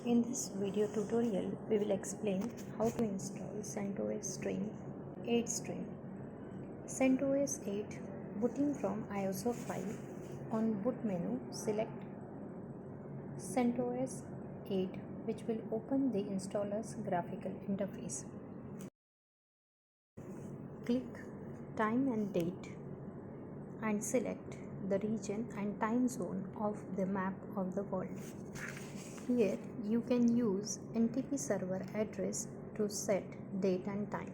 In this video tutorial, we will explain how to install CENTOS Stream 8 Stream. CENTOS 8 booting from ISO file. On boot menu, select CENTOS 8, which will open the installer's graphical interface. Click time and date and select the region and time zone of the map of the world. Here you can use NTP server address to set date and time.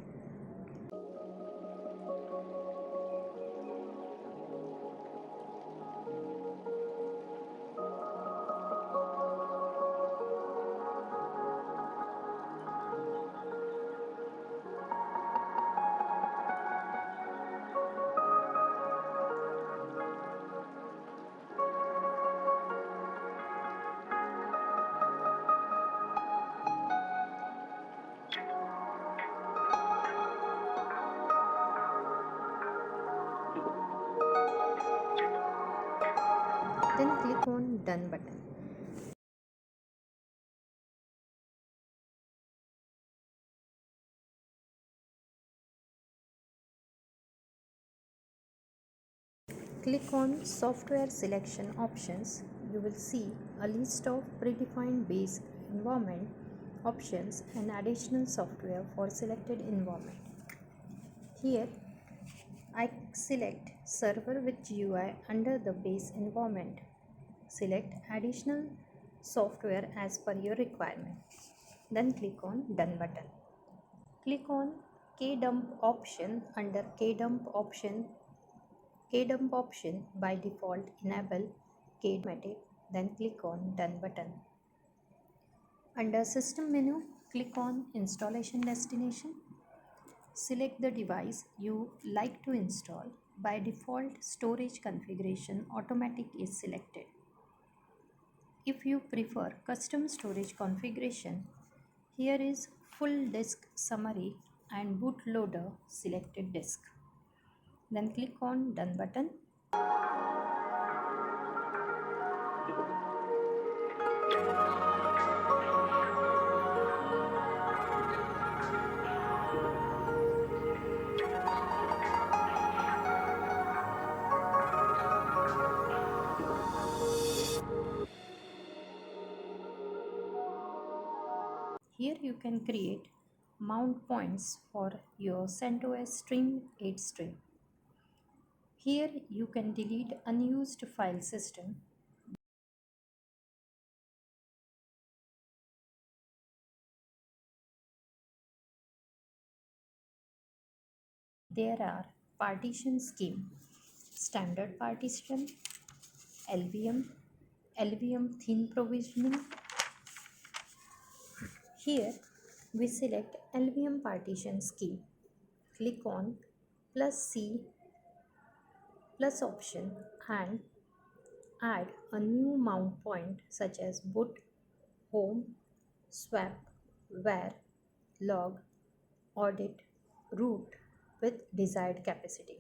Then click on Done button. Click on Software Selection Options. You will see a list of predefined base environment options and additional software for selected environment. Here I select Server with GUI under the base environment. Select additional software as per your requirement. Then click on Done button. Click on Kdump option under Kdump option. Kdump option by default enable Kdump. Then click on Done button. Under System menu, click on Installation Destination. Select the device you like to install. By default, storage configuration automatic is selected. If you prefer custom storage configuration, here is full disk summary and bootloader selected disk. Then click on Done button. Here you can create mount points for your CENTOS Stream 8 stream. Here you can delete unused file system. There are partition scheme, standard partition, LVM thin provisioning. Here we select LVM partition scheme. Click on +C plus option and add a new mount point such as boot, home, swap, var, log, audit, root with desired capacity.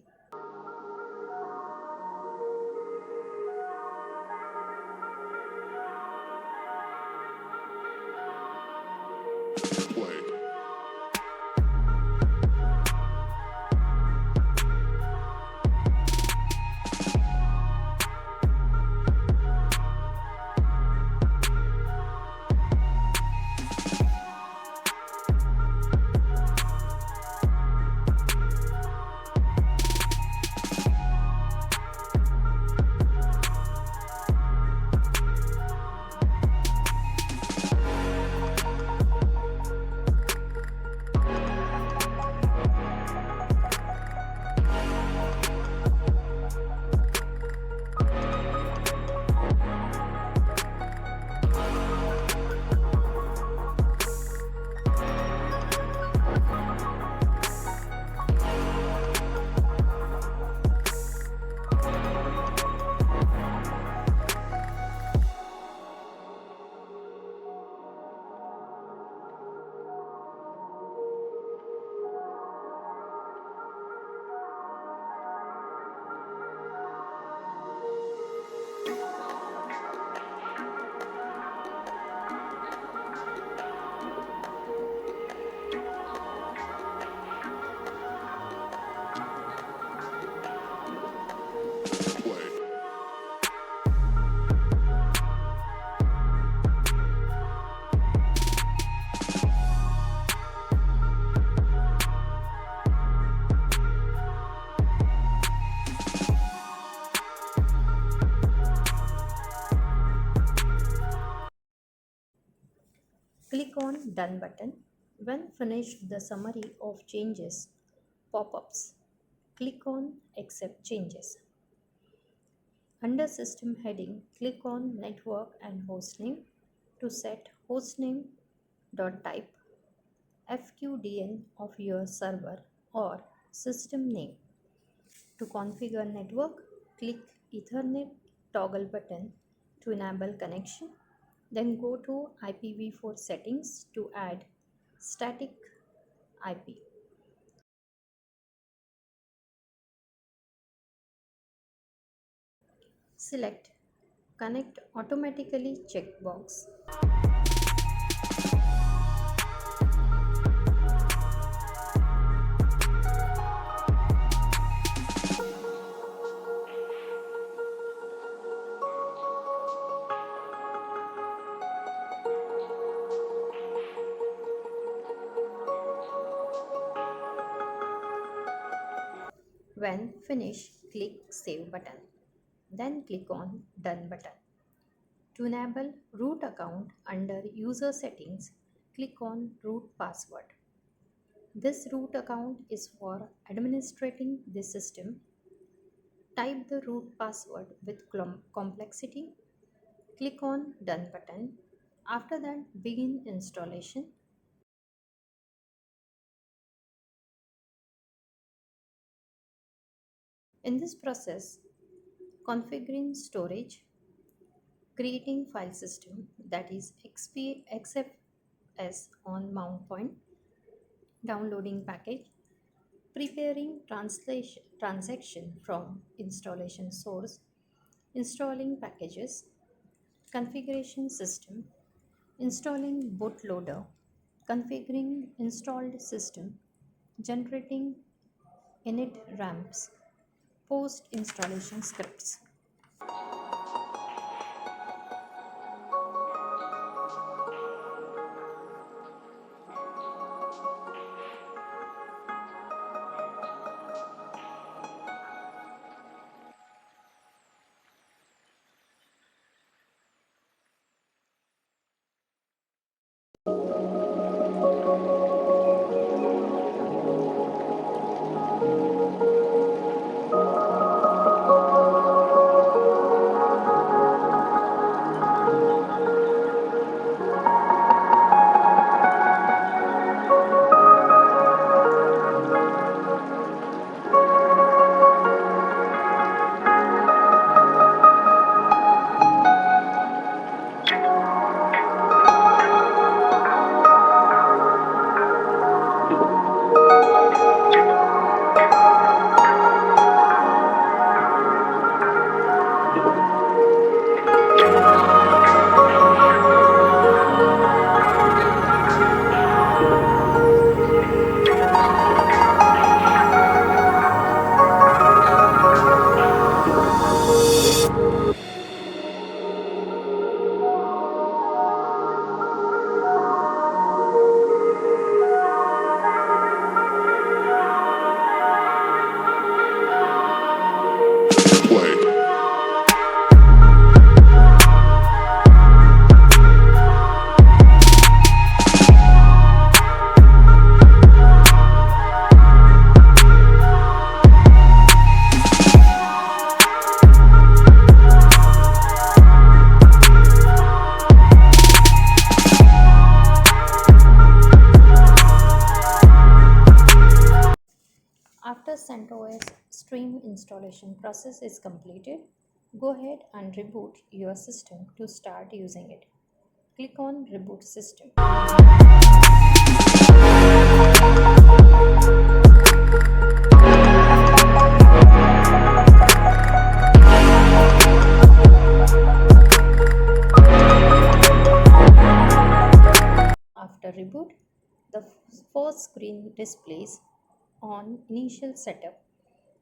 Click on Done button. When finished, the summary of changes pop-ups. Click on Accept changes. Under System heading, click on Network and Hostname to set hostname type FQDN of your server or system name. To configure network, click Ethernet toggle button to enable connection. Then go to IPv4 settings to add static IP. Select Connect Automatically checkbox. When finished, click Save button. Then click on Done button. To enable root account under User Settings, click on Root Password. This root account is for administrating the system. Type the root password with complexity. Click on Done button. After that, begin installation. In this process, configuring storage, creating file system that is XFS on mount point, downloading package, preparing transaction from installation source, installing packages, configuration system, installing bootloader, configuring installed system, generating init ramps, post installation scripts. After CentOS stream installation process is completed, go ahead and reboot your system to start using it. Click on Reboot System. After reboot, the first screen displays on initial setup.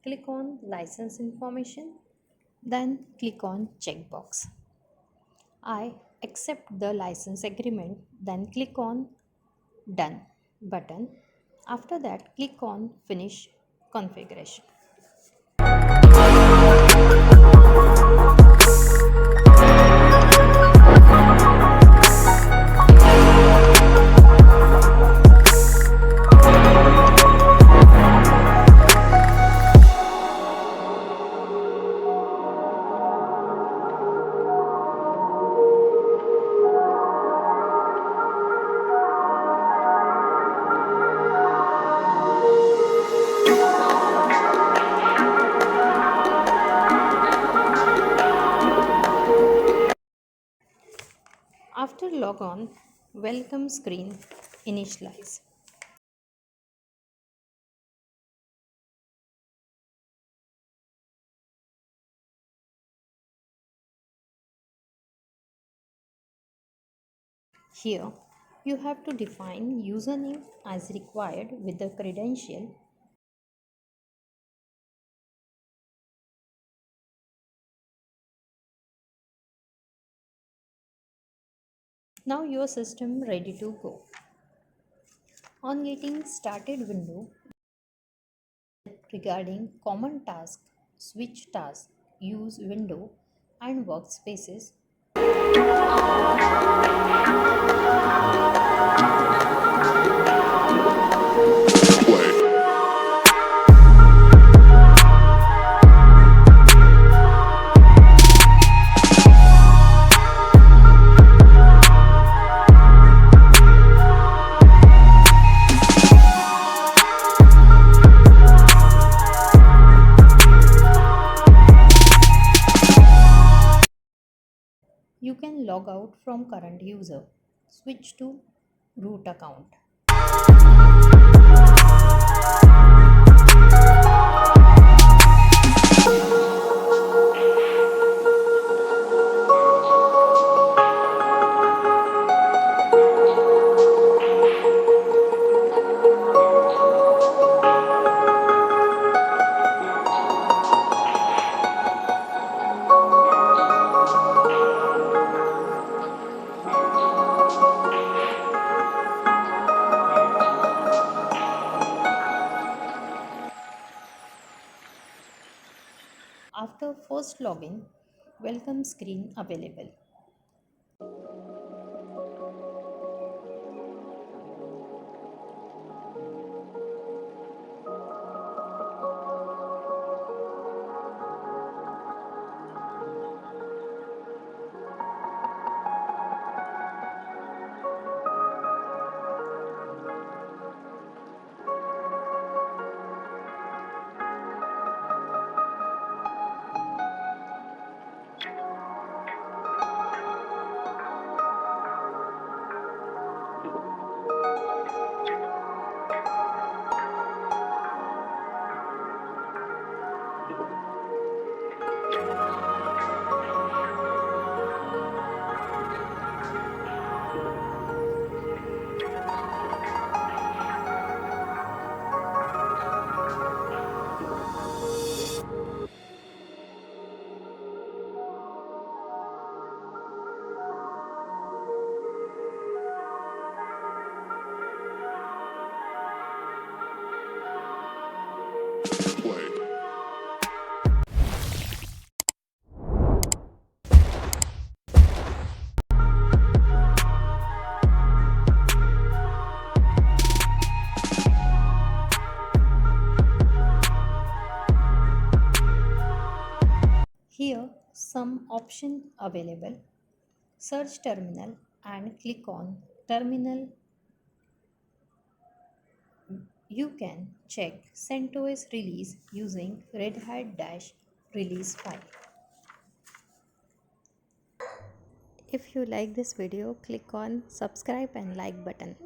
Click on license information, then click on checkbox. I accept the license agreement, then click on Done button. After that, click on Finish configuration. After logon, welcome screen initialize. Here, you have to define username as required with the credential. Now your system ready to go. On getting started window, regarding common task, switch task, use window and workspaces. You can log out from current user. Switch to root account. After first login, welcome screen available. Here some option available. Search terminal and click on terminal. You can check CENTOS release using Red Hat release file. If you like this video, click on subscribe and like button.